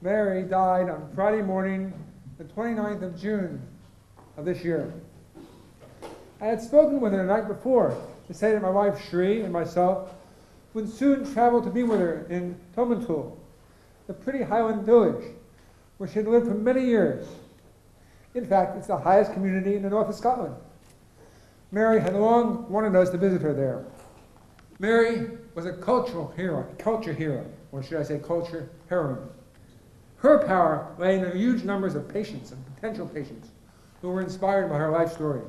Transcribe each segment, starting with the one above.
Mary died on Friday morning, the 29th of June of this year. I had spoken with her the night before to say that my wife Shri and myself would soon travel to be with her in Tomantoul, the pretty Highland village where she had lived for many years. In fact, it's the highest community in the north of Scotland. Mary had long wanted us to visit her there. Mary was a culture hero, or should I say culture heroine. Her power lay in the huge numbers of patients and potential patients who were inspired by her life story.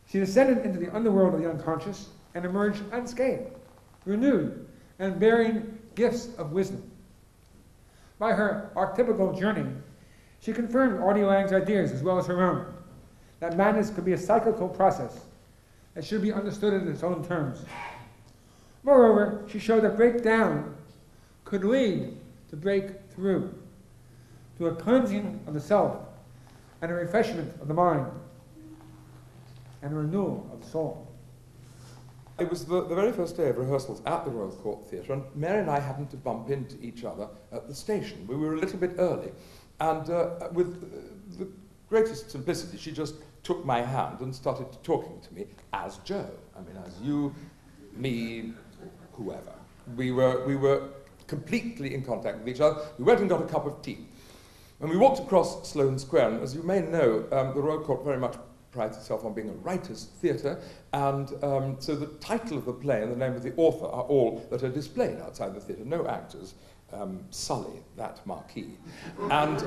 She descended into the underworld of the unconscious and emerged unscathed, renewed, and bearing gifts of wisdom. By her archetypical journey, she confirmed Artie Lang's ideas as well as her own, that madness could be a cyclical process that should be understood in its own terms. Moreover, she showed that breakdown could lead to breakthrough, to a cleansing of the self and a refreshment of the mind and a renewal of the soul. It was the very first day of rehearsals at the Royal Court Theatre, and Mary and I happened to bump into each other at the station. We were a little bit early, and with the greatest simplicity, she just took my hand and started talking to me as Joe. I mean, as you, me, whoever. We were completely in contact with each other. We went and got a cup of tea. And we walked across Sloane Square, and as you may know, the Royal Court very much prides itself on being a writer's theatre, and so the title of the play and the name of the author are all that are displayed outside the theatre. No actors sully that marquee. And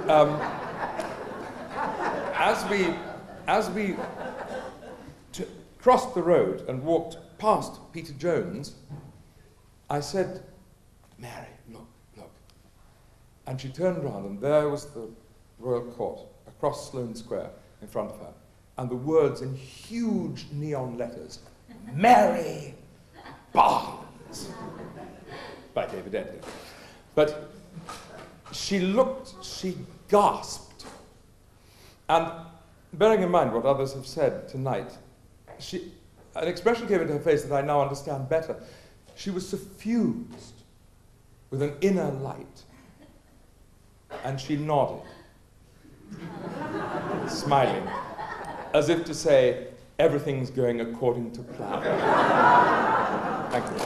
as we crossed the road and walked past Peter Jones, I said, "Mary, look, look." And she turned round, and there was the Royal Court across Sloane Square in front of her, and the words in huge neon letters, "Mary Barnes," by David Edgar. But she looked, she gasped. And bearing in mind what others have said tonight, an expression came into her face that I now understand better. She was suffused with an inner light, and she nodded, smiling, as if to say, everything's going according to plan. Thank you.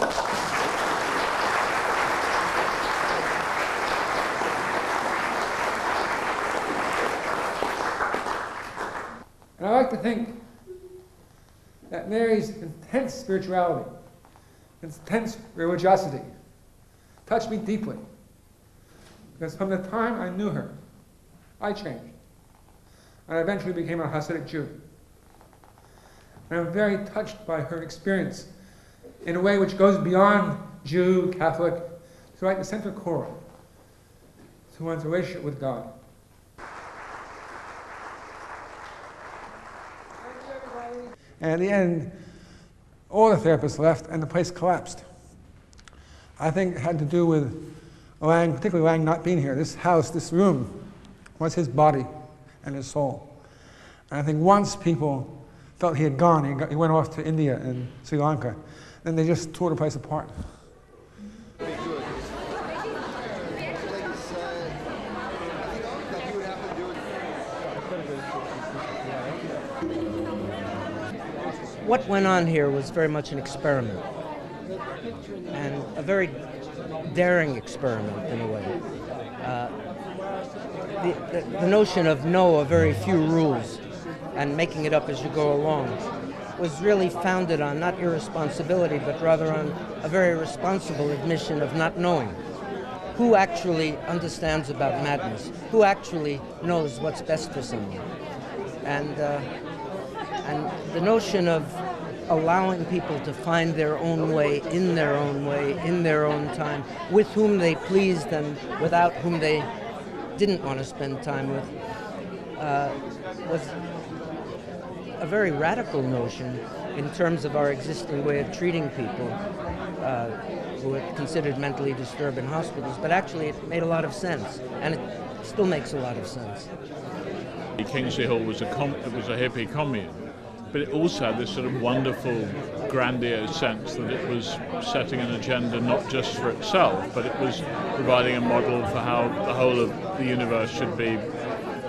And I like to think that Mary's intense spirituality, intense religiosity, touched me deeply. Because from the time I knew her, I changed. And I eventually became a Hasidic Jew. And I'm very touched by her experience in a way which goes beyond Jew, Catholic, to right the central core, to one's relationship with God. And at the end, all the therapists left and the place collapsed. I think it had to do with Lang, particularly Lang not being here. This house, this room, was his body and his soul. And I think once people felt he had gone, he went off to India and Sri Lanka, then they just tore the place apart. What went on here was very much an experiment, and a very daring experiment in a way. The notion of a very few rules and making it up as you go along was really founded on not irresponsibility, but rather on a very responsible admission of not knowing. Who actually understands about madness? Who actually knows what's best for someone? And the notion of allowing people to find their own way, in their own time, with whom they pleased and without whom they didn't want to spend time with, was a very radical notion in terms of our existing way of treating people who are considered mentally disturbed in hospitals. But actually it made a lot of sense, and it still makes a lot of sense. Kingsley Hall was a hippie commune, but it also had this sort of wonderful, grandiose sense that it was setting an agenda not just for itself, but it was providing a model for how the whole of the universe should be,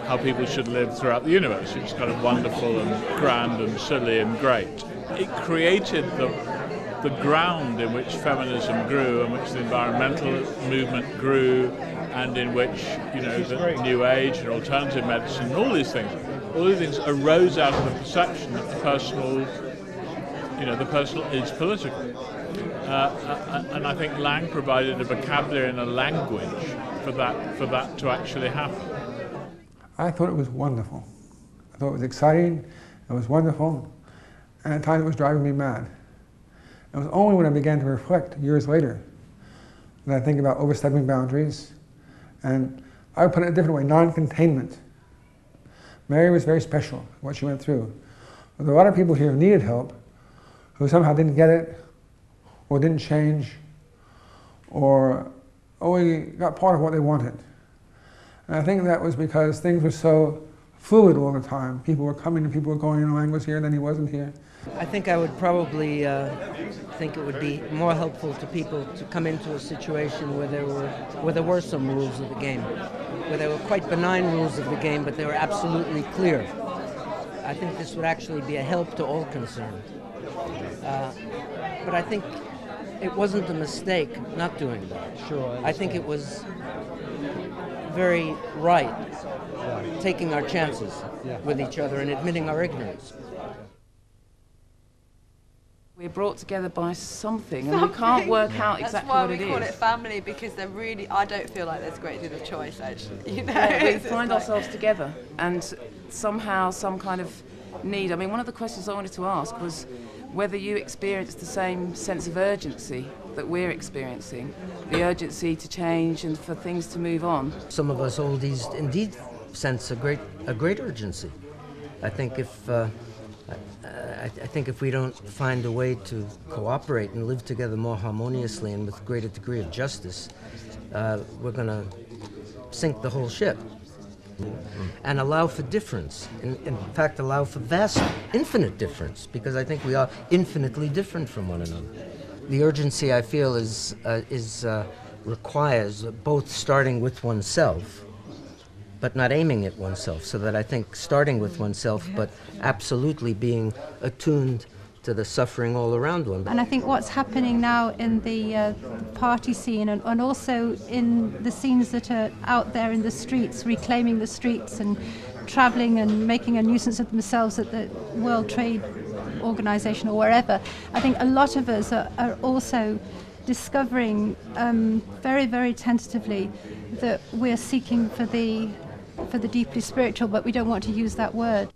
how people should live throughout the universe. It's kind of wonderful and grand and silly and great. It created the ground in which feminism grew, in which the environmental movement grew, and in which, you know, the New Age and alternative medicine and all these things arose out of the perception that the personal is political. And I think Lang provided a vocabulary and a language for that to actually happen. I thought it was wonderful. I thought it was exciting, it was wonderful, and at times it was driving me mad. It was only when I began to reflect years later that I think about overstepping boundaries, and I would put it a different way, non-containment. Mary was very special, what she went through. There were a lot of people here who needed help, who somehow didn't get it, or didn't change, or only got part of what they wanted. And I think that was because things were so fluid all the time. People were coming and people were going, Lang was here and then he wasn't here. I think I would probably think it would be more helpful to people to come into a situation where there were some rules of the game, where there were quite benign rules of the game, but they were absolutely clear. I think this would actually be a help to all concerned. But I think it wasn't a mistake not doing that. Sure. I think it was very right, taking our chances with each other and admitting our ignorance. We're brought together by something, and we can't work out exactly what it is. That's why we call it family, because they're really, I don't feel like there's a great deal of choice, actually. You know? Yeah, we find ourselves together, and somehow some kind of need. I mean, one of the questions I wanted to ask was whether you experienced the same sense of urgency that we're experiencing, the urgency to change and for things to move on. Some of us oldies indeed sense a great urgency. I think if we don't find a way to cooperate and live together more harmoniously and with a greater degree of justice, we're going to sink the whole ship. And allow for difference. In fact, allow for vast, infinite difference, because I think we are infinitely different from one another. The urgency, I feel, requires both starting with oneself, but not aiming at oneself, so that I think starting with oneself, but absolutely being attuned to the suffering all around one. And I think what's happening now in the party scene and also in the scenes that are out there in the streets, reclaiming the streets and travelling and making a nuisance of themselves at the World Trade Organization or wherever, I think a lot of us are also discovering very, very tentatively that we're seeking for the deeply spiritual, but we don't want to use that word.